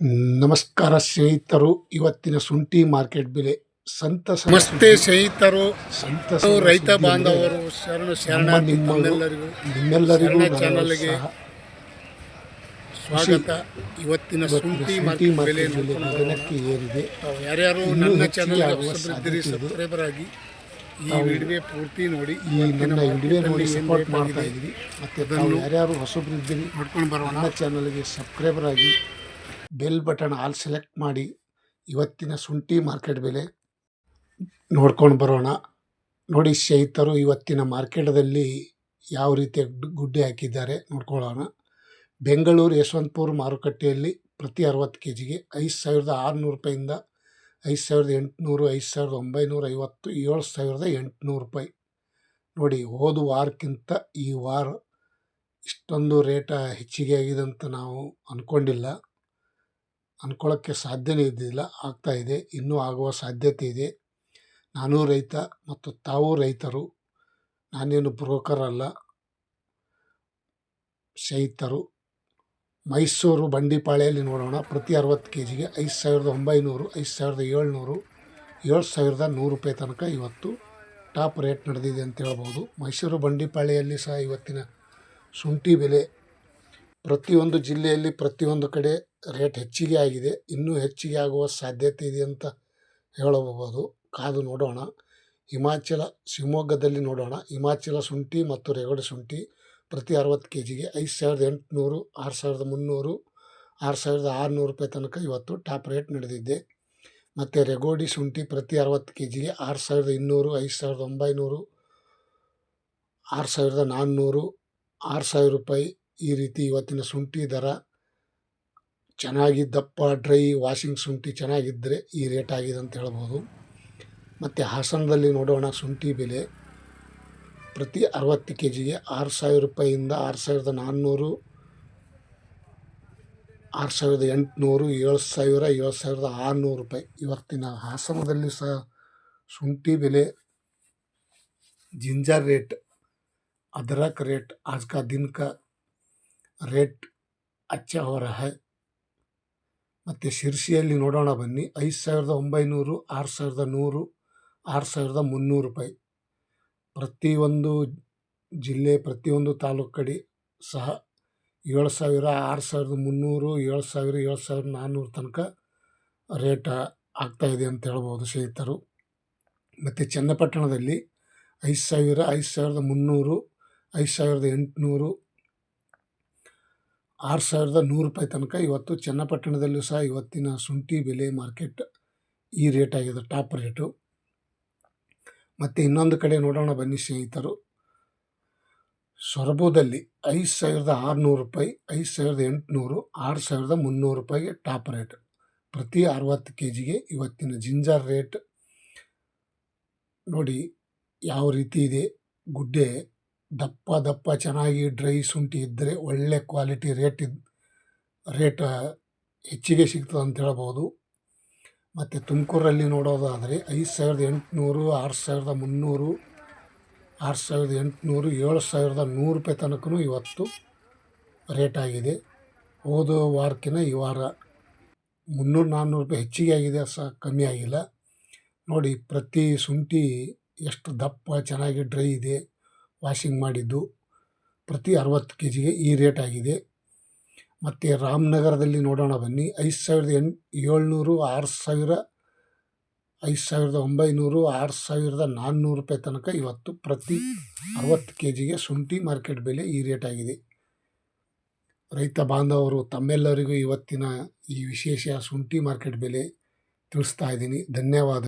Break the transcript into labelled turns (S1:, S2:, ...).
S1: ನಮಸ್ಕಾರ ಸ್ನೇಹಿತರು, ಇವತ್ತಿನ ಶುಂಠಿ ಮಾರ್ಕೆಟ್ ಬೆಲೆ ಸಂತಸದ
S2: ನಮಸ್ತೆ ಸ್ನೇಹಿತರು,
S1: ಸಂತಸದ
S2: ರೈತ
S1: ಸುದ್ದಿ
S2: ಬಾಂಧವರು,
S1: ಅಂದರೆ
S2: ಶರಣಾರ್ಥಿ
S1: ನಿಮ್ಮೆಲ್ಲರಿಗೂ
S2: ಚಾನಲ್ಗೆ ಸ್ವಾಗತ. ಇವತ್ತಿನ ಶುಂಠಿ ಮಾರ್ಕೆಟ್ ಬೆಲೆ
S1: ದಿನಕ್ಕೆ ಏರಿದೆ.
S2: ಯಾರ್ಯಾರು ನನ್ನ ಚಾನಲ್ಗೆ ಸಬ್ಸ್ಕ್ರೈಬರ್ ಆಗಿ ಈ ವಿಡಿಯೋ ಪೂರ್ತಿ ನೋಡಿ,
S1: ಈ ನನ್ನ ವಿಡಿಯೋ ನೋಡಿ ಸಪೋರ್ಟ್ ಮಾಡ್ತಾ ಇದ್ದೀವಿ. ಮತ್ತು ಯಾರ್ಯಾರು ಹೊಸಬ್ರಿದ್ದೀರಿ
S2: ನೋಡ್ಕೊಂಡು ಬರೋಣ.
S1: ನನ್ನ ಚಾನಲ್ಗೆ ಸಬ್ಸ್ಕ್ರೈಬರ್ ಆಗಿ ಬೆಲ್ ಬಟನ್ ಆಲ್ ಸೆಲೆಕ್ಟ್ ಮಾಡಿ ಇವತ್ತಿನ ಶುಂಠಿ ಮಾರ್ಕೆಟ್ ಬೆಲೆ ನೋಡ್ಕೊಂಡು ಬರೋಣ. ನೋಡಿ ಸ್ನೇಹಿತರು, ಇವತ್ತಿನ ಮಾರ್ಕೆಟದಲ್ಲಿ ಯಾವ ರೀತಿಯ ಗುಡ್ಡೆ ಹಾಕಿದ್ದಾರೆ ನೋಡ್ಕೊಳ್ಳೋಣ. ಬೆಂಗಳೂರು ಯಶವಂತಪುರ ಮಾರುಕಟ್ಟೆಯಲ್ಲಿ ಪ್ರತಿ 60 kg ಗೆ 5,600 ರೂಪಾಯಿಂದ 5,800, 5,950, 7,800 ರೂಪಾಯಿ. ನೋಡಿ, ಹೋದ ವಾರಕ್ಕಿಂತ ಈ ವಾರ ಇಷ್ಟೊಂದು ರೇಟ ಹೆಚ್ಚಿಗೆ ಆಗಿದೆ ಅಂತ ನಾವು ಅಂದ್ಕೊಳ್ಳೋಕ್ಕೆ ಸಾಧ್ಯನೇ ಇದ್ದಿಲ್ಲ. ಆಗ್ತಾ ಇದೆ, ಇನ್ನೂ ಆಗುವ ಸಾಧ್ಯತೆ ಇದೆ. ನಾನು ರೈತ ಮತ್ತು ತಾವು ರೈತರು, ನಾನೇನು ಬ್ರೋಕರ್ ಅಲ್ಲ. ಸ್ನೇಹಿತರು, ಮೈಸೂರು ಬಂಡಿಪಾಳ್ಯಲ್ಲಿ ನೋಡೋಣ. ಪ್ರತಿ 60 kg ಗೆ 5,900, 5,700, 7,100 ರೂಪಾಯಿ ತನಕ ಇವತ್ತು ಟಾಪ್ ರೇಟ್ ನಡೆದಿದೆ ಅಂತ ಹೇಳ್ಬೋದು. ಮೈಸೂರು ಬಂಡಿಪಾಳ್ಯಲ್ಲಿ ಸಹ ಇವತ್ತಿನ ಶುಂಠಿ ಬೆಲೆ ಪ್ರತಿಯೊಂದು ಜಿಲ್ಲೆಯಲ್ಲಿ ಪ್ರತಿಯೊಂದು ಕಡೆ ರೇಟ್ ಹೆಚ್ಚಿಗೆ ಆಗಿದೆ. ಇನ್ನೂ ಹೆಚ್ಚಿಗೆ ಆಗುವ ಸಾಧ್ಯತೆ ಇದೆ ಅಂತ ಹೇಳಬಹುದು. ಕಾದು ನೋಡೋಣ. ಶಿವಮೊಗ್ಗದಲ್ಲಿ ನೋಡೋಣ. ಹಿಮಾಚಲ ಶುಂಠಿ ಮತ್ತು ರೇಗಡಿ ಶುಂಠಿ ಪ್ರತಿ 60 kg ಗೆ 5,800, 6,300, 6,600 ರೂಪಾಯಿ ತನಕ ಇವತ್ತು ಟಾಪ್ ರೇಟ್ ನಡೆದಿದೆ. ಮತ್ತು ರೇಗೋಡಿ ಶುಂಠಿ ಪ್ರತಿ 60 kg ಗೆ 6,200, 5,900, 6,400, 6,000 ರೂಪಾಯಿ. ಈ ರೀತಿ ಇವತ್ತಿನ ಶುಂಠಿ ದರ ಚೆನ್ನಾಗಿ ದಪ್ಪ ಡ್ರೈ ವಾಷಿಂಗ್ ಶುಂಠಿ ಚೆನ್ನಾಗಿದ್ದರೆ ಈ ರೇಟ್ ಆಗಿದೆ ಅಂತ ಹೇಳ್ಬೋದು. ಮತ್ತು ಹಾಸನದಲ್ಲಿ ನೋಡೋಣ. ಶುಂಠಿ ಬೆಲೆ ಪ್ರತಿ 60 kg ಗೆ 6,000 ರೂಪಾಯಿಯಿಂದ 6,400, 6,800, 7,000, 7,600 ರೂಪಾಯಿ. ಇವತ್ತಿನ ಹಾಸನದಲ್ಲಿ ಸಹ ಶುಂಠಿ ಬೆಲೆ जिंजर रेट, अदरक रेट आज का दिन का रेट अच्छा हो रहा है. ಮತ್ತು ಶಿರ್ಸಿಯಲ್ಲಿ ನೋಡೋಣ ಬನ್ನಿ. 5,900, 6,100, 6,300 ರೂಪಾಯಿ. ಪ್ರತಿಯೊಂದು ಜಿಲ್ಲೆ ಪ್ರತಿಯೊಂದು ತಾಲೂಕು ಕಡೆ ಸಹ 7,000, 6,300, 7,000, 7,400 ತನಕ ರೇಟ್ ಆಗ್ತಾಯಿದೆ ಅಂತ ಹೇಳ್ಬೋದು ಸ್ನೇಹಿತರು. ಮತ್ತು ಚನ್ನಪಟ್ಟಣದಲ್ಲಿ 5,000, 5,300, 5,800, 6,100 ರೂಪಾಯಿ ತನಕ ಇವತ್ತು ಚನ್ನಪಟ್ಟಣದಲ್ಲೂ ಸಹ ಇವತ್ತಿನ ಶುಂಠಿ ಬೆಲೆ ಮಾರ್ಕೆಟ್ ಈ ರೇಟ್ ಆಗಿದೆ, ಟಾಪ್ ರೇಟು. ಮತ್ತು ಇನ್ನೊಂದು ಕಡೆ ನೋಡೋಣ ಬನ್ನಿ ಸ್ನೇಹಿತರು. ಸೊರಬದಲ್ಲಿ 5,600 ರೂಪಾಯಿ, 5,800, 6,300 ರೂಪಾಯಿಗೆ ಟಾಪ್ ರೇಟ್ ಪ್ರತಿ 60 kg ಗೆ. ಇವತ್ತಿನ ಜಿಂಜರ್ ರೇಟ್ ನೋಡಿ ಯಾವ ರೀತಿ ಇದೆ. ಗುಡ್ಡೆ ದಪ್ಪ ಚೆನ್ನಾಗಿ ಡ್ರೈ ಶುಂಠಿ ಇದ್ದರೆ ಒಳ್ಳೆ ಕ್ವಾಲಿಟಿ ರೇಟ್ ಹೆಚ್ಚಿಗೆ ಸಿಗ್ತದೆ ಅಂತ ಹೇಳ್ಬೋದು. ಮತ್ತು ತುಮಕೂರಲ್ಲಿ ನೋಡೋದಾದರೆ 5,800, 6,300, 6,800, 7,100 ರೂಪಾಯಿ ತನಕ ಇವತ್ತು ರೇಟ್ ಆಗಿದೆ. ಹೋದ ವಾರಕ್ಕಿಂತ ಈ ವಾರ 300-400 ರೂಪಾಯಿ ಹೆಚ್ಚಿಗೆ ಆಗಿದೆ, ಸಹ ಕಮ್ಮಿ ಆಗಿಲ್ಲ. ನೋಡಿ, ಪ್ರತಿ ಶುಂಠಿ ಎಷ್ಟು ದಪ್ಪ ಚೆನ್ನಾಗಿ ಡ್ರೈ ಇದೆ ವಾಷಿಂಗ್ ಮಾಡಿದ್ದು. ಪ್ರತಿ 60 kg ಗೆ ಈ ರೇಟ್ ಆಗಿದೆ. ಮತ್ತು ರಾಮನಗರದಲ್ಲಿ ನೋಡೋಣ ಬನ್ನಿ. 5,700, 6,000, 5,900, 6,400 ರೂಪಾಯಿ ತನಕ ಇವತ್ತು ಪ್ರತಿ 60 kg ಗೆ ಶುಂಠಿ ಮಾರ್ಕೆಟ್ ಬೆಲೆ ಈ ರೇಟ್ ಆಗಿದೆ. ರೈತ ಬಾಂಧವರು ತಮ್ಮೆಲ್ಲರಿಗೂ ಇವತ್ತಿನ ಈ ವಿಶೇಷ ಶುಂಠಿ ಮಾರ್ಕೆಟ್ ಬೆಲೆ ತಿಳಿಸ್ತಾ ಇದ್ದೀನಿ. ಧನ್ಯವಾದ.